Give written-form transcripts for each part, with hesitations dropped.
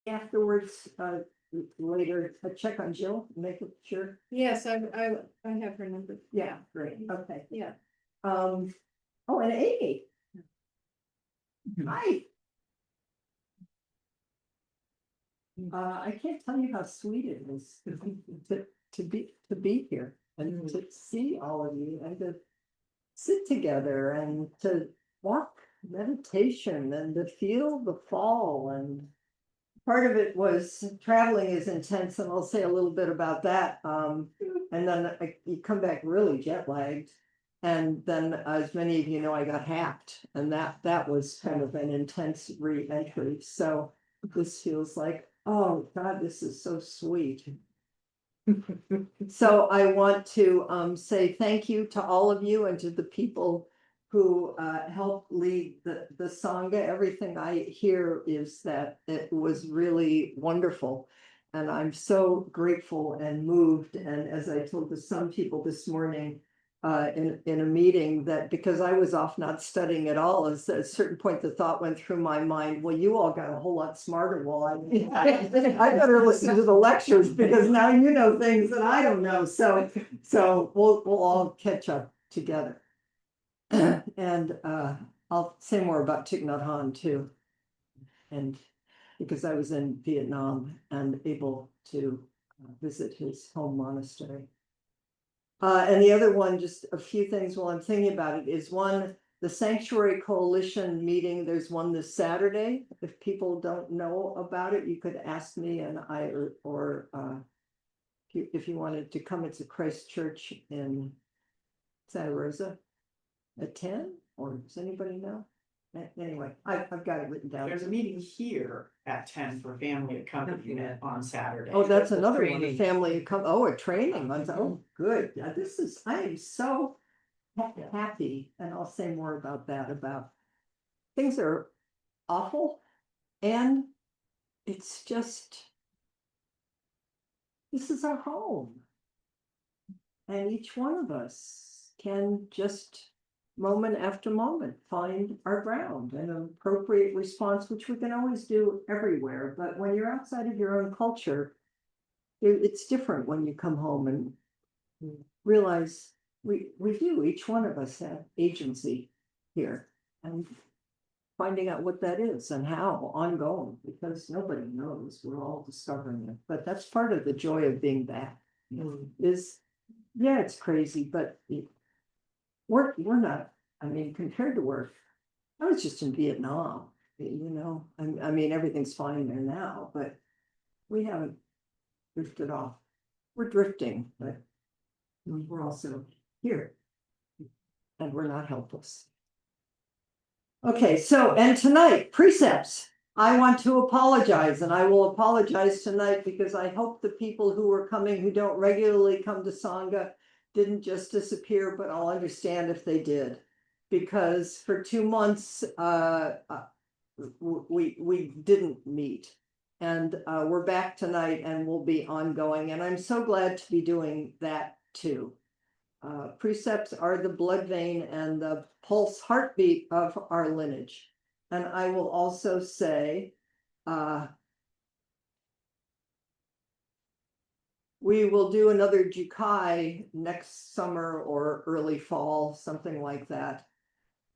afterwards, later, check on Jill, make sure. Yes, I have her number. Yeah, great, okay. Yeah. Oh, and Amy. Hi. I can't tell you how sweet it is to be here and to see all of you and to sit together and to walk meditation and to feel the fall. And part of it was traveling is intense, and I'll say a little bit about that. And then you come back really jet lagged. And then, as many of you know, I got hacked, and that was kind of an intense re-entry. So this feels like, oh God, this is so sweet. So I want to say thank you to all of you and to the people who helped lead the Sangha. Everything I hear is that it was really wonderful. And I'm so grateful and moved. And as I told some people this morning in a meeting, that because I was off not studying at all, at a certain point the thought went through my mind, well, you all got a whole lot smarter. Well, I better listen to the lectures because now you know things that I don't know. So we'll all catch up together. And I'll say more about Thich Nhat Hanh too. And because I was in Vietnam and able to visit his home monastery. And the other one, just a few things while I'm thinking about it, is one, the Sanctuary Coalition meeting. There's one this Saturday. If people don't know about it, you could ask me and I, or if you wanted to come, it's a Christ Church in Santa Rosa at 10, or does anybody know? Anyway, I've got it written down. There's a meeting here at 10 for family accompaniment on Saturday. Oh, that's another one, a family, a training. Oh, good. Yeah, I am so happy, and I'll say more about that, about things are awful, and it's just, this is our home. And each one of us can just moment after moment find our ground and an appropriate response, which we can always do everywhere. But when you're outside of your own culture, it's different when you come home and realize we do, each one of us have agency here, and finding out what that is and how ongoing, because nobody knows, we're all discovering it. But that's part of the joy of being back is, yeah, it's crazy, but we're not, I mean, compared to work, I was just in Vietnam, you know, I mean, everything's fine there now, but we haven't drifted off. We're drifting, but we're also here, and we're not helpless. Okay, so, and tonight, precepts. I want to apologize, and I will apologize tonight because I hope the people who are coming who don't regularly come to Sangha didn't just disappear, but I'll understand if they did. Because for 2 months, we didn't meet. And we're back tonight and we'll be ongoing. And I'm so glad to be doing that too. Precepts are the blood vein and the pulse heartbeat of our lineage. And I will also say, we will do another Jukai next summer or early fall, something like that.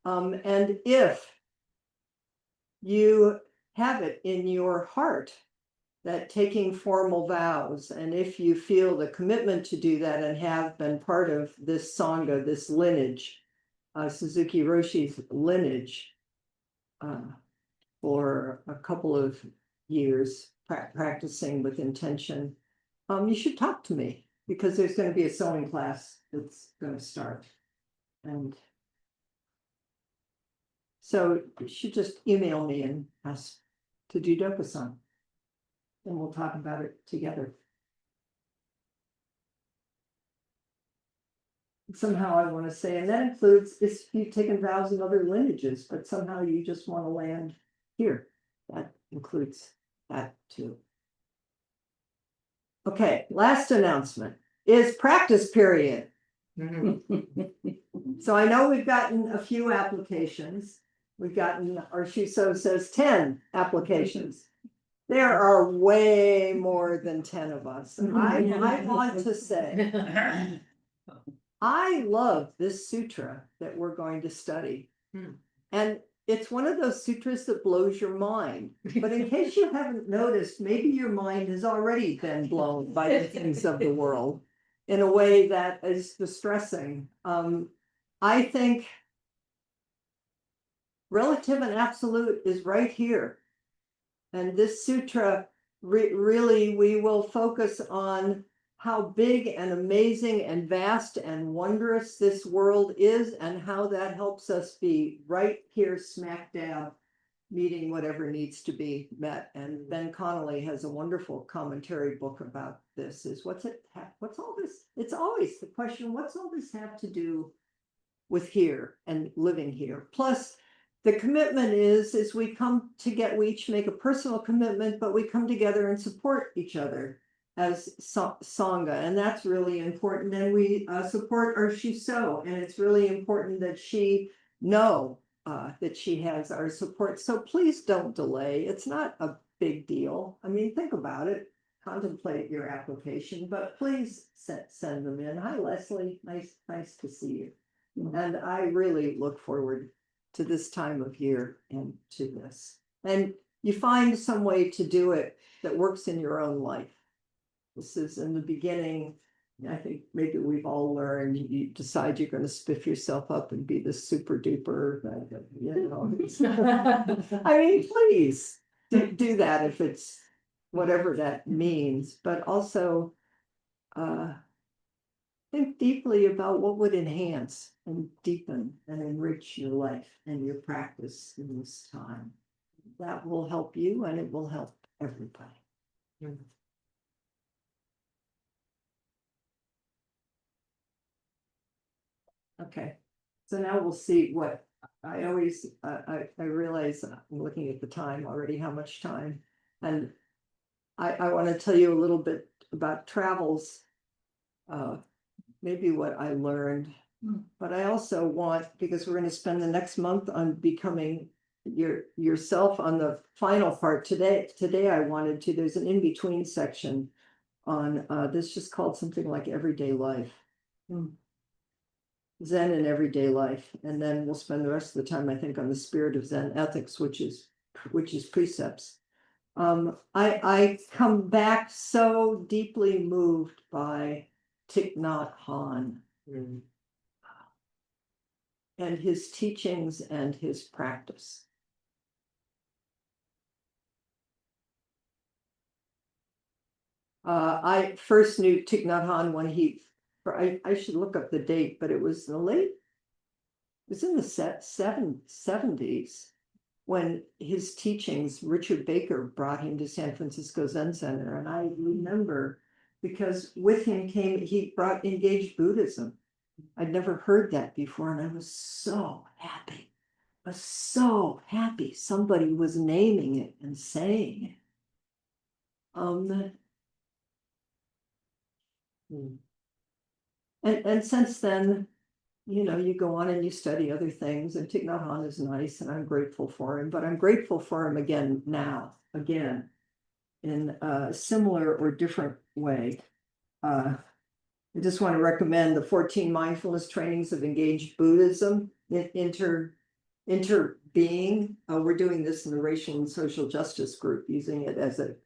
And if you have it in your heart that taking formal vows, and if you feel the commitment to do that and have been part of this Sangha, this lineage, Suzuki Roshi's lineage, for a couple of years, practicing with intention, you should talk to me, because there's going to be a sewing class that's going to start. And so you should just email me and ask to do Dokusan, and we'll talk about it together. Somehow I want to say, and that includes if you've taken vows in other lineages, but somehow you just want to land here. That includes that too. Okay, last announcement is practice period. So I know we've gotten a few applications. We've gotten, our Shuso says 10 applications. There are way more than 10 of us. I want to say, I love this sutra that we're going to study. And it's one of those sutras that blows your mind. But in case you haven't noticed, maybe your mind has already been blown by the things of the world in a way that is distressing. I think relative and absolute is right here. And this sutra, really, we will focus on how big and amazing and vast and wondrous this world is and how that helps us be right here smack dab meeting whatever needs to be met. And Ben Connolly has a wonderful commentary book about this. Is what's all this? It's always the question, what's all this have to do with here and living here? Plus, the commitment is we come to we each make a personal commitment, but we come together and support each other as Sangha, and that's really important. And we support our Shiso, and it's really important that she know that she has our support. So please don't delay. It's not a big deal. I mean, think about it, contemplate your application, but please send them in. Hi, Leslie. Nice to see you. And I really look forward to this time of year and to this. And you find some way to do it that works in your own life. This is in the beginning. I think maybe we've all learned, you decide you're going to spiff yourself up and be the super duper, you know. I mean, please do that if it's whatever that means, but also think deeply about what would enhance and deepen and enrich your life and your practice in this time. That will help you and it will help everybody. Okay, so now we'll see what I always, I realize I'm looking at the time already, how much time. And I want to tell you a little bit about travels, maybe what I learned, but I also want, because we're going to spend the next month on becoming yourself on the final part today. Today I wanted to, there's an in-between section on this, just called something like everyday life. Zen in everyday life, and then we'll spend the rest of the time, I think, on the spirit of Zen ethics, which is precepts. I come back so deeply moved by Thich Nhat Hanh and his teachings and his practice. I first knew Thich Nhat Hanh when I should look up the date, but it was in the 70s when his teachings, Richard Baker brought him to San Francisco Zen Center. And I remember because with him he brought engaged Buddhism. I'd never heard that before. And I was so happy. I was so happy somebody was naming it and saying it. And since then, you know, you go on and you study other things, and Thich Nhat Hanh is nice, and I'm grateful for him, but I'm grateful for him again, in a similar or different way. I just want to recommend the 14 mindfulness trainings of engaged Buddhism, interbeing. We're doing this in the racial and social justice group, using it as a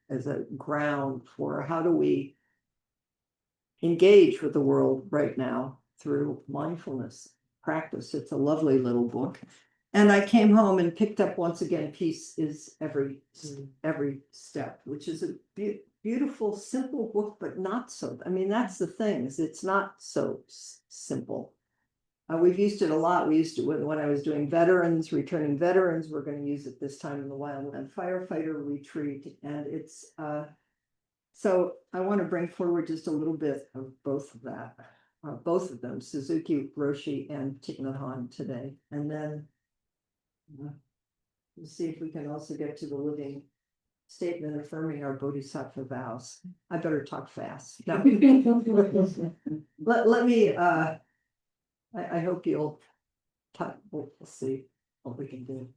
ground for how do we engage with the world right now through mindfulness practice. It's a lovely little book. And I came home and picked up once again, Peace is Every Step, which is a beautiful, simple book, but not so. I mean, that's the thing, is it's not so simple. We've used it a lot. We used it when I was doing returning veterans. We're going to use it this time in the Wildland Firefighter Retreat. And it's so I want to bring forward just a little bit of both of them, Suzuki Roshi and Thich Nhat Hanh today. And then we'll see if we can also get to the living statement affirming our Bodhisattva vows. I better talk fast. No. let me, I hope you'll talk, we'll see what we can do.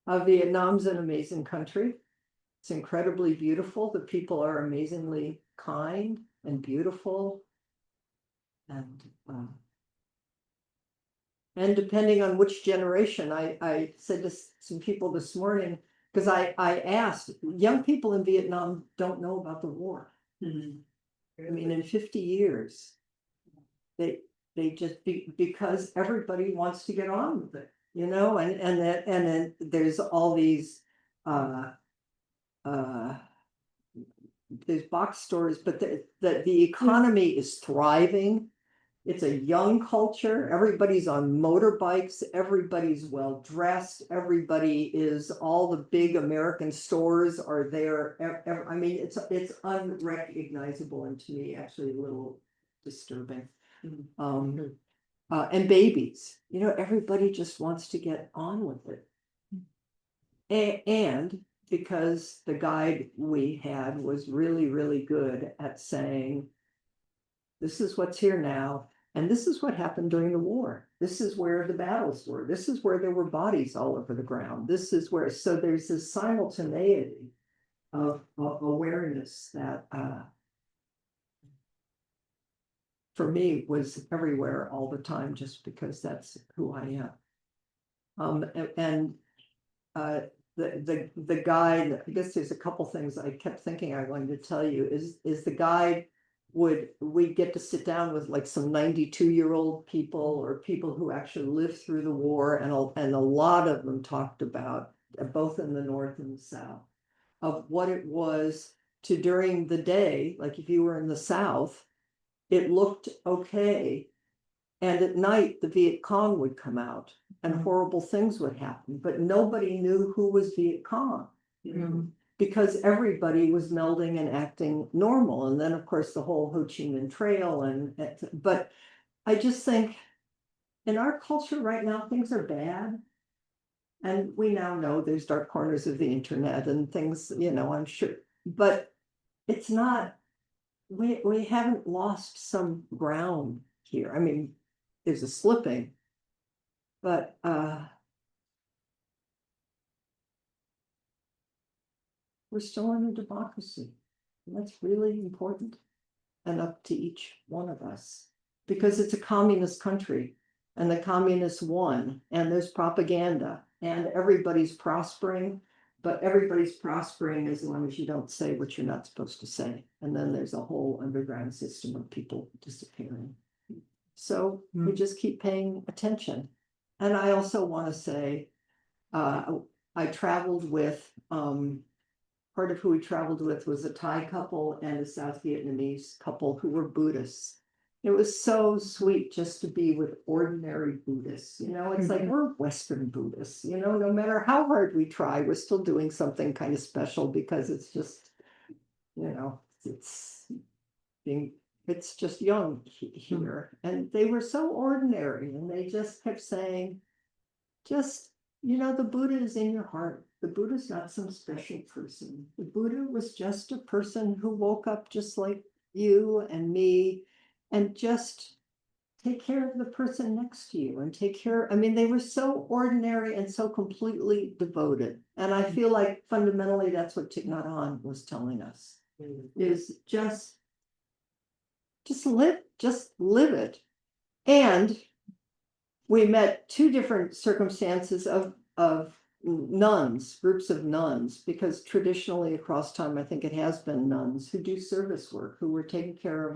Vietnam's an amazing country. It's incredibly beautiful. The people are amazingly kind and beautiful. And depending on which generation, I said to some people this morning, because I asked, young people in Vietnam don't know about the war. I mean, in 50 years, they just because everybody wants to get on with it, you know, and then there's all these there's box stores, but the economy is thriving. It's a young culture. Everybody's on motorbikes. Everybody's well dressed. Everybody is, all the big American stores are there. I mean, it's unrecognizable, and to me, actually a little disturbing. And babies, you know, everybody just wants to get on with it. And because the guide we had was really, really good at saying, this is what's here now. And this is what happened during the war. This is where the battles were. This is where there were bodies all over the ground. This is where, so there's this simultaneity of awareness that for me was everywhere all the time, just because that's who I am. The guide, I guess there's a couple things I kept thinking I wanted to tell you is the guide we get to sit down with like some 92-year-old people or people who actually lived through the war, and a lot of them talked about, both in the North and the South, of what it was to, during the day, like if you were in the South, it looked okay. And at night, the Viet Cong would come out and horrible things would happen, but nobody knew who was Viet Cong. Because everybody was melding and acting normal. And then, of course, the whole Ho Chi Minh Trail. But I just think in our culture right now, things are bad. And we now know there's dark corners of the internet and things, you know, I'm sure. But it's not, we haven't lost some ground here. I mean, there's a slipping, but we're still in a democracy. And that's really important and up to each one of us, because it's a communist country and the communists won, and there's propaganda and everybody's prospering, but everybody's prospering as long as you don't say what you're not supposed to say. And then there's a whole underground system of people disappearing. So we just keep paying attention. And I also want to say, I traveled with, part of who we traveled with was a Thai couple and a South Vietnamese couple who were Buddhists. It was so sweet just to be with ordinary Buddhists. You know, it's like we're Western Buddhists, you know, no matter how hard we try, we're still doing something kind of special, because it's just, you know, it's just young here. And they were so ordinary, and they just kept saying, just, you know, the Buddha is in your heart. The Buddha's not some special person. The Buddha was just a person who woke up just like you and me, and just take care of the person next to you and take care. I mean, they were so ordinary and so completely devoted. And I feel like fundamentally that's what Thich Nhat Hanh was telling us, is just live it. And we met two different circumstances of nuns, groups of nuns, because traditionally across time, I think it has been nuns who do service work, who were taking care of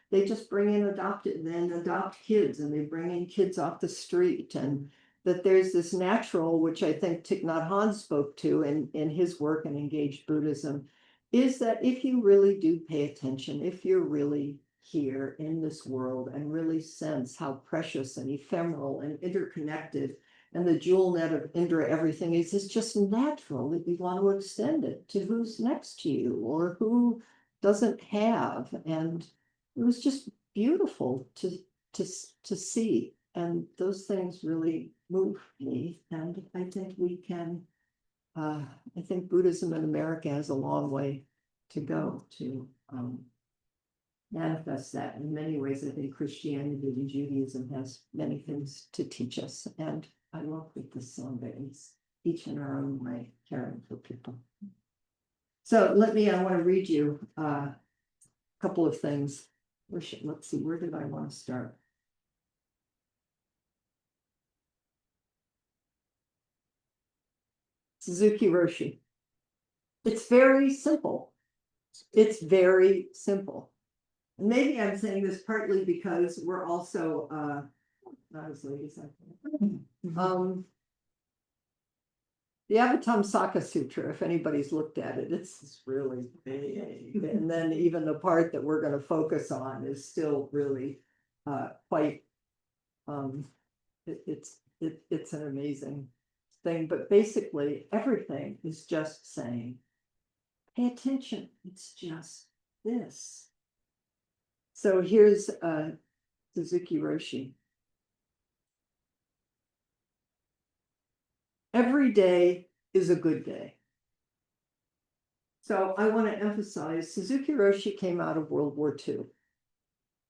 they just bring in adopted, then adopt kids, and they bring in kids off the street. And that there's this natural, which I think Thich Nhat Hanh spoke to in his work and engaged Buddhism, is that if you really do pay attention, if you're really here in this world and really sense how precious and ephemeral and interconnected and the jewel net of Indra everything is, it's just natural that you want to extend it to who's next to you or who doesn't have. And it was just beautiful to see. And those things really move me. And I think we can, I think Buddhism in America has a long way to go to manifest that. In many ways, I think Christianity and Judaism has many things to teach us. And I love what this song is. each in our own way, caring for people. So I want to read you a couple of things. Let's see, where did I want to start? Suzuki Roshi. It's very simple. It's very simple. And maybe I'm saying this partly because we're also not as late as I think. The Avatamsaka Sutra, if anybody's looked at it, it's really big. And then even the part that we're going to focus on is still really quite it's an amazing thing. But basically everything is just saying, pay attention, it's just this. So here's Suzuki Roshi. Every day is a good day. So I want to emphasize Suzuki Roshi came out of World War II.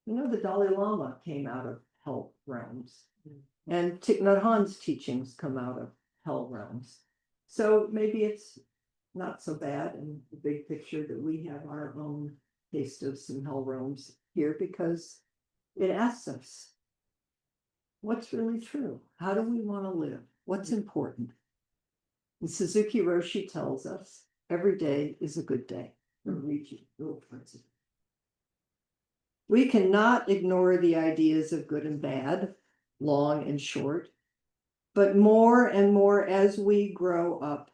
You know, the Dalai Lama came out of hell realms. And Thich Nhat Hanh's teachings come out of hell realms. So maybe it's not so bad in the big picture that we have our own taste of some hell realms here, because it asks us, what's really true? How do we want to live? What's important? And Suzuki Roshi tells us every day is a good day. We cannot ignore the ideas of good and bad, long and short, but more and more as we grow up,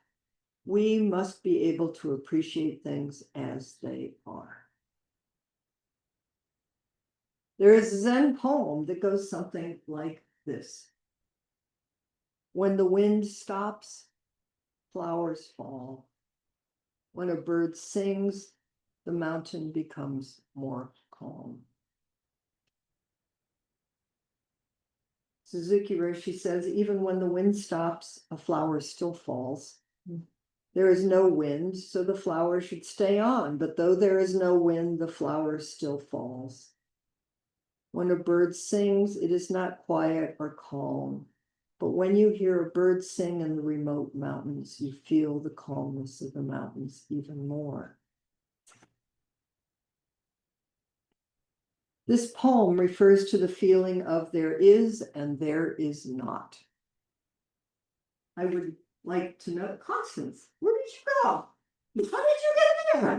we must be able to appreciate things as they are. There is a Zen poem that goes something like this. When the wind stops, flowers fall. When a bird sings, the mountain becomes more calm. Suzuki Roshi says, even when the wind stops, a flower still falls. There is no wind, so the flower should stay on, but though there is no wind, the flower still falls. When a bird sings, it is not quiet or calm, but when you hear a bird sing in the remote mountains, you feel the calmness of the mountains even more. This poem refers to the feeling of there is and there is not. I would like to know, Constance, where did you go? How did you get there?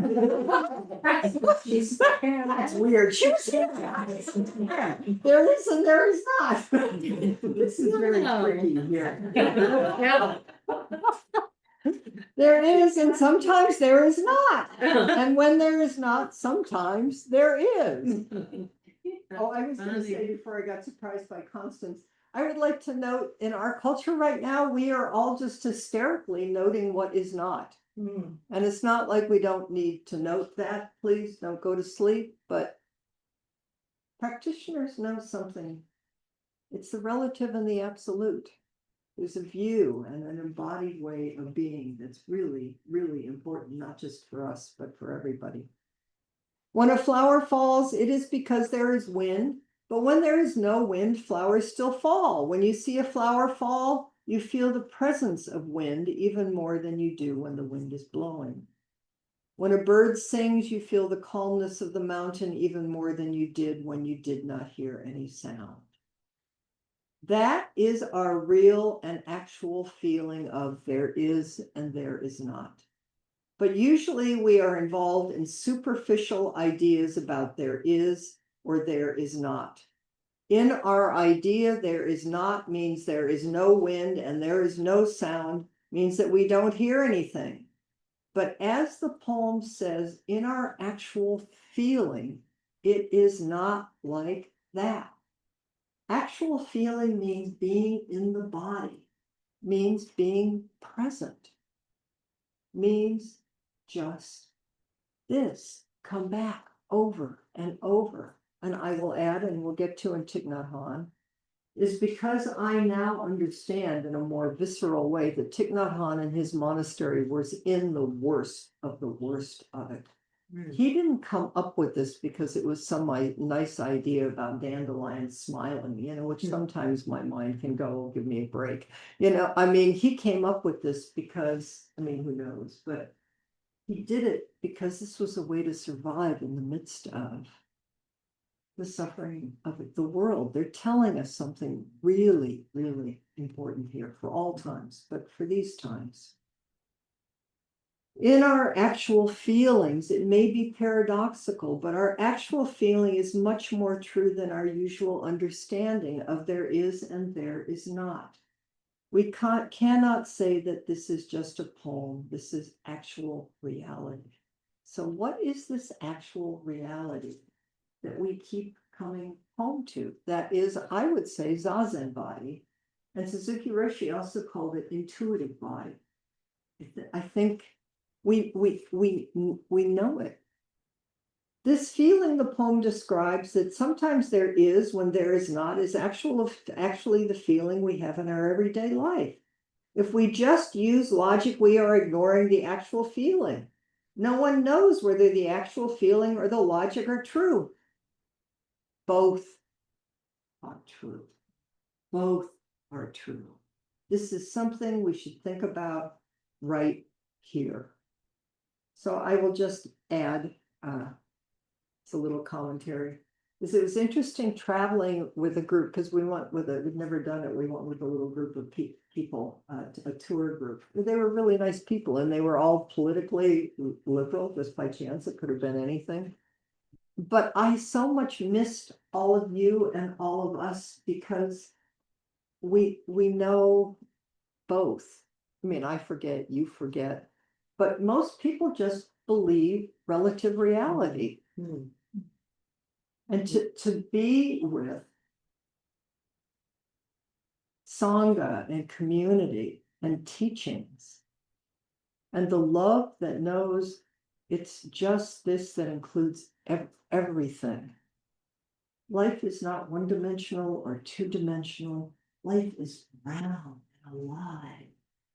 That's weird. She was here. There is and there is not. This is very tricky here. There is and sometimes there is not. And when there is not, sometimes there is. Oh, I was going to say before I got surprised by Constance, I would like to note in our culture right now, we are all just hysterically noting what is not. And it's not like we don't need to note that. Please don't go to sleep. But practitioners know something. It's the relative and the absolute. There's a view and an embodied way of being that's really, really important, not just for us, but for everybody. When a flower falls, it is because there is wind, but when there is no wind, flowers still fall. When you see a flower fall, you feel the presence of wind even more than you do when the wind is blowing. When a bird sings, you feel the calmness of the mountain even more than you did when you did not hear any sound. That is our real and actual feeling of there is and there is not. But usually we are involved in superficial ideas about there is or there is not. In our idea, there is not means there is no wind and there is no sound means that we don't hear anything. But as the poem says, in our actual feeling, it is not like that. Actual feeling means being in the body, means being present, means just this. Come back over and over. And I will add, and we'll get to in Thich Nhat Hanh, is because I now understand in a more visceral way that Thich Nhat Hanh and his monastery was in the worst of it. He didn't come up with this because it was some nice idea about dandelions smiling, which sometimes my mind can go, "Oh, give me a break." I mean, he came up with this because, I mean, who knows, but he did it because this was a way to survive in the midst of the suffering of the world. They're telling us something really, really important here for all times, but for these times. In our actual feelings, it may be paradoxical, but our actual feeling is much more true than our usual understanding of there is and there is not. We cannot say that this is just a poem. This is actual reality. So what is this actual reality that we keep coming home to? That is, I would say, Zazen body. And Suzuki Roshi also called it intuitive body. I think we know it. This feeling the poem describes that sometimes there is when there is not is actually the feeling we have in our everyday life. If we just use logic, we are ignoring the actual feeling. No one knows whether the actual feeling or the logic are true. Both are true. Both are true. This is something we should think about right here. So I will just add, it's a little commentary. It was interesting traveling with a group because we've never done it. We went with a little group of people, a tour group. They were really nice people and they were all politically liberal, just by chance. It could have been anything. But I so much missed all of you and all of us because we know both. I mean, I forget, you forget, but most people just believe relative reality. And to be with Sangha and community and teachings and the love that knows it's just this that includes everything. Life is not one-dimensional or two-dimensional. Life is round and alive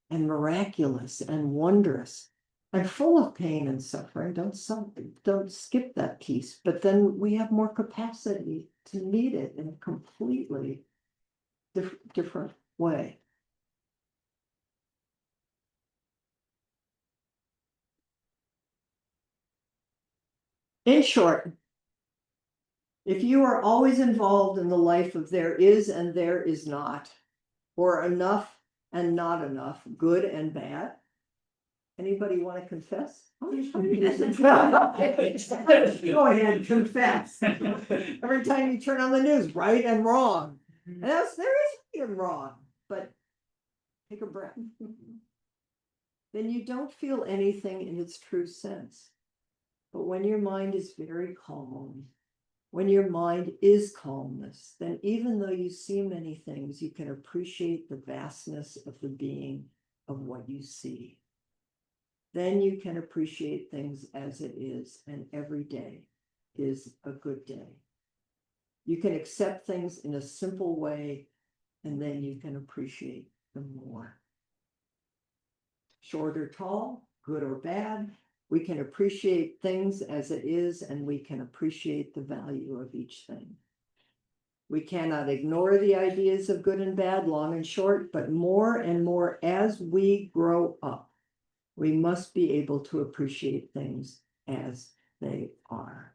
and miraculous and wondrous and full of pain and suffering. Don't skip that piece, but then we have more capacity to meet it in a completely different way. In short, if you are always involved in the life of there is and there is not, or enough and not enough, good and bad, anybody want to confess? Go ahead, confess. Every time you turn on the news, right and wrong. And there is right and wrong, but take a breath. Then you don't feel anything in its true sense. But when your mind is very calm, when your mind is calmness, then even though you see many things, you can appreciate the vastness of the being of what you see. Then you can appreciate things as it is, and every day is a good day. You can accept things in a simple way, and then you can appreciate them more. Short or tall, good or bad, we can appreciate things as it is, and we can appreciate the value of each thing. We cannot ignore the ideas of good and bad, long and short, but more and more as we grow up, we must be able to appreciate things as they are.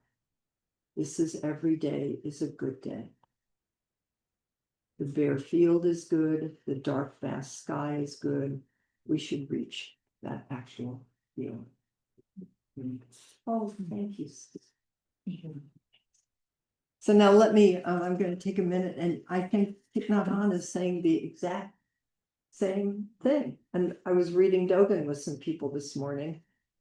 This is every day is a good day. The bare field is good. The dark, vast sky is good. We should reach that actual feeling. Oh, thank you. So now let me, I'm going to take a minute, and I think Thich Nhat is saying the exact same thing. And I was reading Dogen with some people this morning.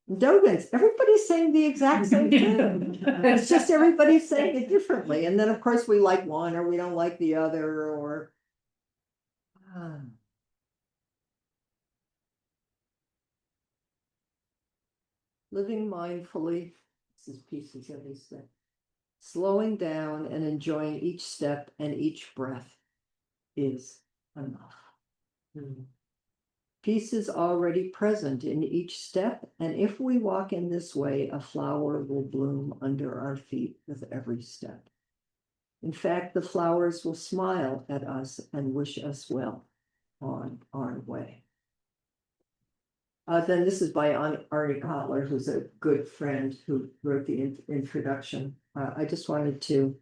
Everybody's saying the exact same thing. It's just everybody's saying it differently. And then of course we like one or we don't like the other, or living mindfully. This is pieces of these things. Slowing down and enjoying each step and each breath is enough. Peace is already present in each step, and if we walk in this way, a flower will bloom under our feet with every step. In fact, the flowers will smile at us and wish us well on our way. Then this is by Arnie Kotler, who's a good friend who wrote the introduction. I just wanted to,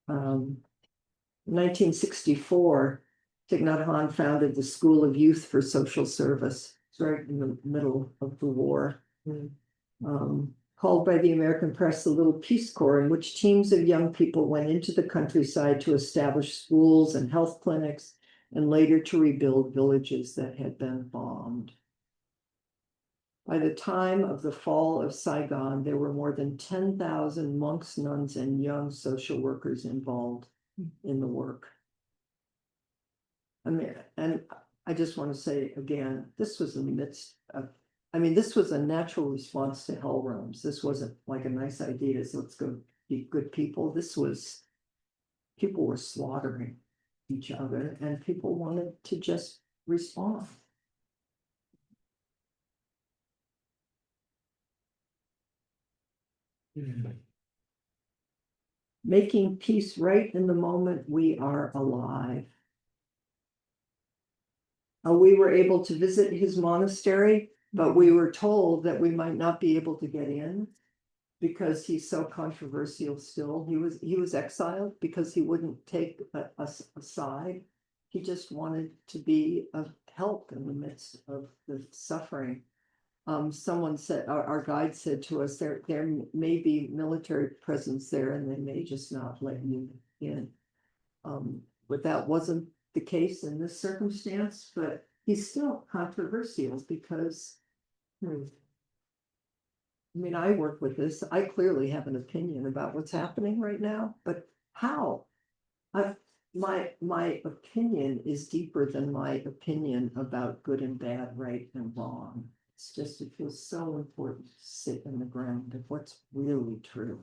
1964, Thich Nhat Hanh founded the School of Youth for Social Service. It's right in the middle of the war. Called by the American press the Little Peace Corps, in which teams of young people went into the countryside to establish schools and health clinics, and later to rebuild villages that had been bombed. By the time of the fall of Saigon, there were more than 10,000 monks, nuns, and young social workers involved in the work. I mean, and I just want to say again, this was in the midst of, this was a natural response to hell realms. This wasn't like a nice idea, so let's go be good people. This was, people were slaughtering each other, and people wanted to just respond. Making peace right in the moment we are alive. We were able to visit his monastery, but we were told that we might not be able to get in because he's so controversial still. He was exiled because he wouldn't take us aside. He just wanted to be of help in the midst of the suffering. Someone said, our guide said to us, there may be military presence there and they may just not let you in. But that wasn't the case in this circumstance, but he's still controversial because, I work with this. I clearly have an opinion about what's happening right now, but how? My opinion is deeper than my opinion about good and bad, right and wrong. It's just, it feels so important to sit in the ground of what's really true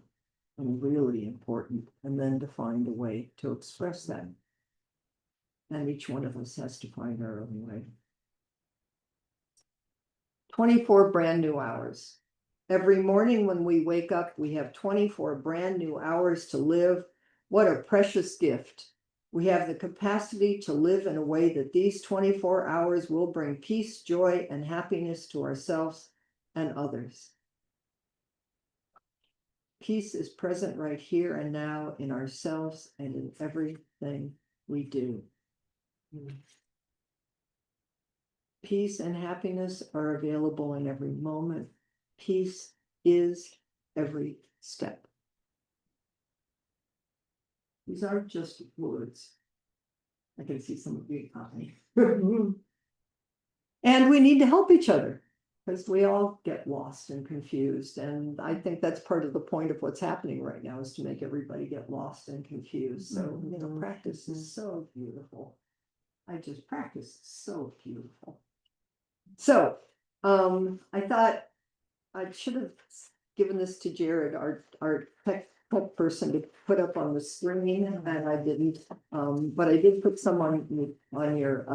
and really important, and then to find a way to express that. And each one of us has to find our own way. 24 brand new hours. Every morning when we wake up, we have 24 brand new hours to live. What a precious gift. We have the capacity to live in a way that these 24 hours will bring peace, joy, and happiness to ourselves and others. Peace is present right here and now in ourselves and in everything we do. Peace and happiness are available in every moment. Peace is every step. These aren't just words. I can see some of you copying. And we need to help each other because we all get lost and confused. And I think that's part of the point of what's happening right now, is to make everybody get lost and confused. So, practice is so beautiful. Practice is so beautiful. So, I thought I should have given this to Jared, our tech person, to put up on the screen, and I didn't. But I did put some on your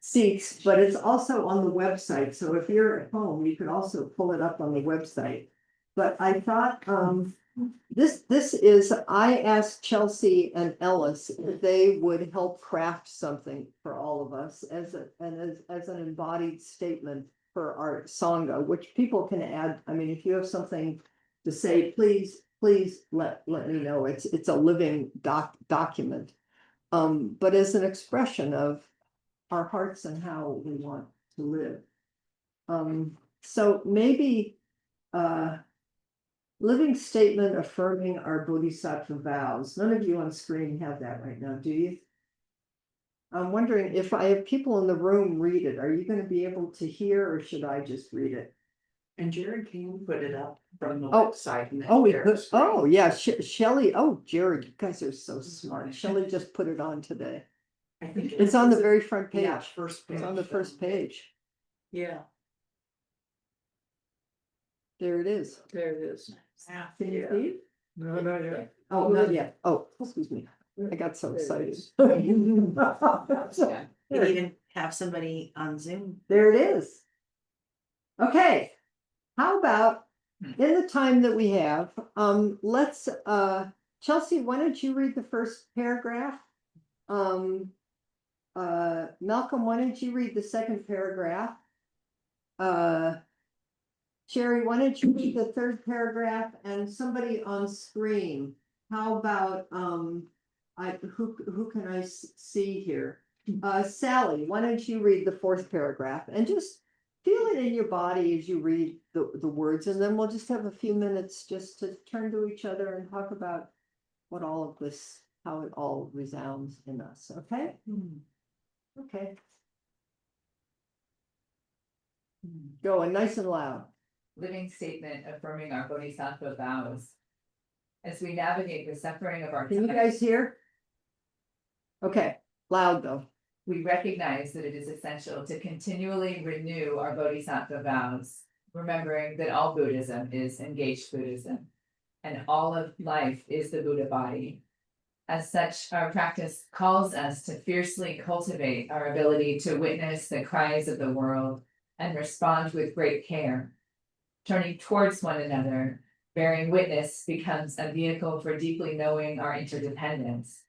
seats, but it's also on the website. So if you're at home, you could also pull it up on the website. But I thought this is, I asked Chelsea and Ellis if they would help craft something for all of us as an embodied statement for our Sangha, which people can add. If you have something to say, please let me know. It's a living document, but as an expression of our hearts and how we want to live. So maybe living statement affirming our Bodhisattva vows. None of you on screen have that right now, do you? I'm wondering if I have people in the room read it. Are you going to be able to hear, or should I just read it? And Jared, can you put it up from the Oh, website? We could. Oh, yeah. Shelley. Oh, Jared, you guys are so smart. Shelley just put it on today. I think It's on the very front page. Yeah, first page. It's on the first page. Yeah, There it is. There it is. Can you see it? No, not yet. Oh, not yet. Oh, excuse me. I got so There it excited. is. You could even have somebody on Zoom. There it is. Okay, how about in the time that we have, let's, Chelsea, why don't you read the first paragraph? Malcolm, why don't you read the second paragraph? Sherry, why don't you read the third paragraph, and somebody on screen? How about, who can I see here? Sally, why don't you read the fourth paragraph and just feel it in your body as you read the words, and then we'll just have a few minutes just to turn to each other and talk about what all of this, how it all resounds in us, okay? Okay. Going nice and loud. Living statement affirming our bodhisattva vows. As we navigate the suffering of our Can you time, guys hear? Okay, loud though. we recognize that it is essential to continually renew our bodhisattva vows, remembering that all Buddhism is engaged Buddhism, and all of life is the Buddha body. As such, our practice calls us to fiercely cultivate our ability to witness the cries of the world and respond with great care. Turning towards one another, bearing witness becomes a vehicle for deeply knowing our interdependence.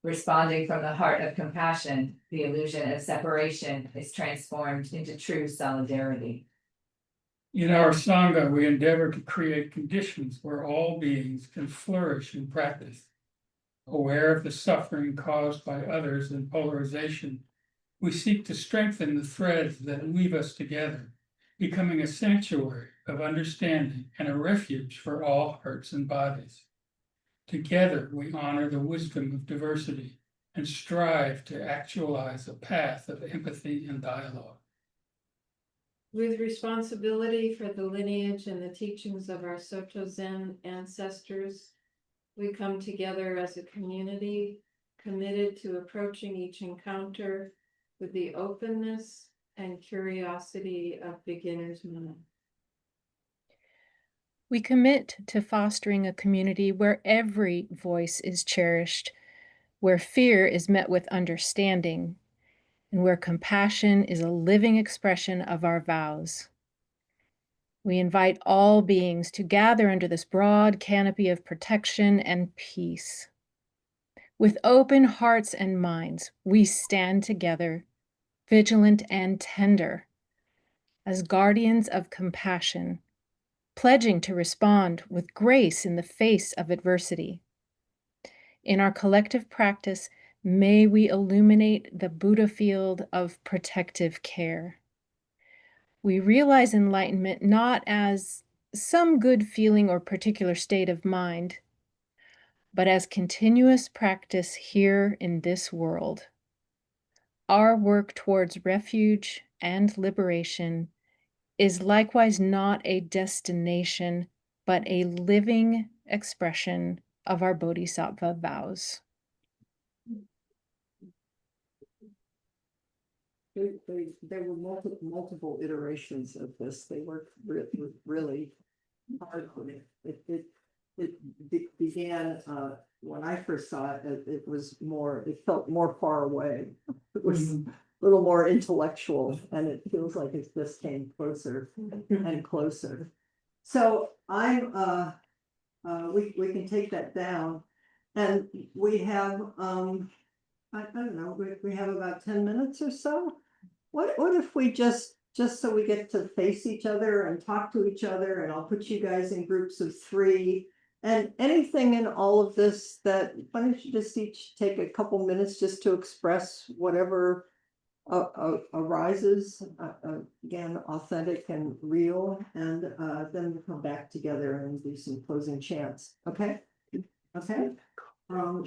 Responding from the heart of compassion, the illusion of separation is transformed into true solidarity. In our Sangha, we endeavor to create conditions where all beings can flourish in practice. Aware of the suffering caused by others and polarization, we seek to strengthen the threads that weave us together, becoming a sanctuary of understanding and a refuge for all hearts and bodies. Together, we honor the wisdom of diversity and strive to actualize a path of empathy and dialogue. With responsibility for the lineage and the teachings of our Soto Zen ancestors, we come together as a community committed to approaching each encounter with the openness and curiosity of beginner's mind. We commit to fostering a community where every voice is cherished, where fear is met with understanding, and where compassion is a living expression of our vows. We invite all beings to gather under this broad canopy of protection and peace. With open hearts and minds, we stand together, vigilant and tender, as guardians of compassion, pledging to respond with grace in the face of adversity. In our collective practice, may we illuminate the Buddha field of protective care. We realize enlightenment not as some good feeling or particular state of mind, but as continuous practice here in this world. Our work towards refuge and liberation is likewise not a destination, but a living expression of our bodhisattva vows. There were multiple iterations of this. They worked really hard on it. It began, when I first saw it, it felt more far away. It was a little more intellectual, and it feels like it just came closer and closer. So we can take that down, and we have, I don't know, we have about 10 minutes or so. What if we just so we get to face each other and talk to each other, and I'll put you guys in groups of 3, and anything in all of this that, why don't you just each take a couple minutes just to express whatever arises, again, authentic and real, and then we'll come back together and do some closing chants. Okay? Okay? And